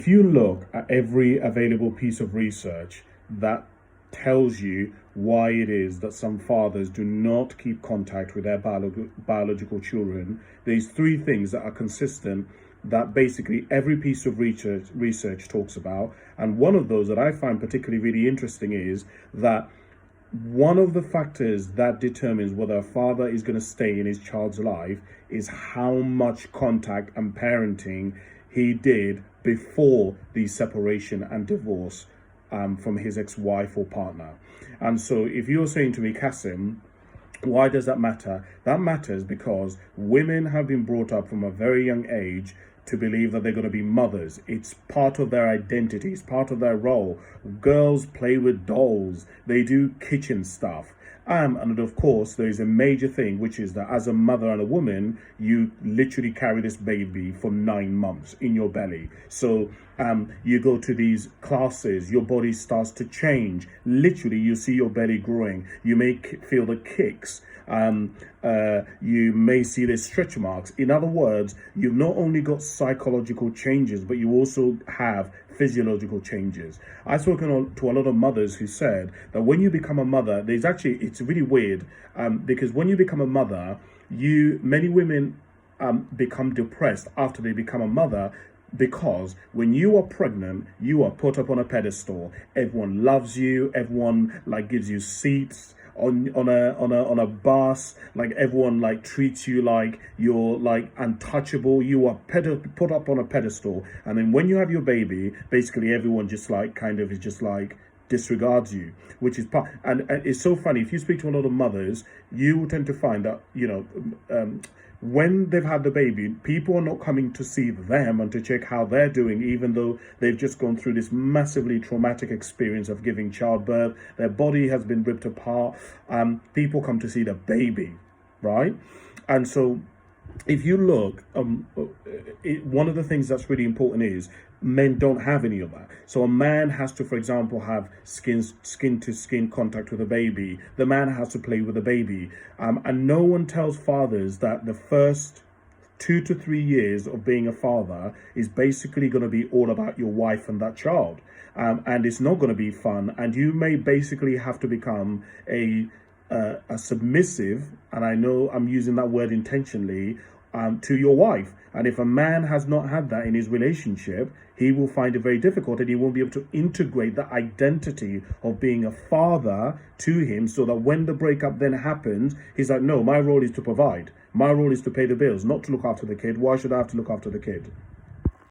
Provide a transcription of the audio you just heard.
If you look at every available piece of research that tells you why it is that some fathers do not keep contact with their biological children, there's three things that are consistent that basically every piece of research talks about. And one of those that I find particularly really interesting is that one of the factors that determines whether a father is going to stay in his child's life is how much contact and parenting he did before the separation and divorce from his ex-wife or partner. And so if you're saying to me, Kasim, why does that matter? That matters because women have been brought up from a very young age to believe that they're going to be mothers. It's part of their identity. It's part of their role. Girls play with dolls. They do kitchen stuff. And of course, there is a major thing, which is that as a mother and a woman, you literally carry this baby for 9 months in your belly. So you go to these classes, your body starts to change. Literally, you see your belly growing. You may feel the kicks. You may see the stretch marks. In other words, you've not only got psychological changes, but you also have physiological changes. I've spoken to a lot of mothers who said that when you become a mother, it's really weird because when you become a mother, many women become depressed after they become a mother, because when you are pregnant, you are put up on a pedestal. Everyone loves you. Everyone gives you seats on a bus. Everyone treats you like you're untouchable. You are put up on a pedestal, and then when you have your baby, basically everyone just disregards you, which is part. And it's so funny, if you speak to a lot of mothers, you will tend to find that when they've had the baby, people are not coming to see them and to check how they're doing, even though they've just gone through this massively traumatic experience of giving childbirth. Their body has been ripped apart. People come to see the baby, right? And so if you look, one of the things that's really important is men don't have any of that. So a man has to, for example, have skin to skin contact with a baby. The man has to play with a baby. And no one tells fathers that the first 2 to 3 years of being a father is basically going to be all about your wife and that child. And it's not going to be fun. And you may basically have to become a submissive, and I know I'm using that word intentionally, to your wife. And if a man has not had that in his relationship, he will find it very difficult, and he won't be able to integrate the identity of being a father to him, so that when the breakup then happens, he's like, no, my role is to provide. My role is to pay the bills, not to look after the kid. Why should I have to look after the kid?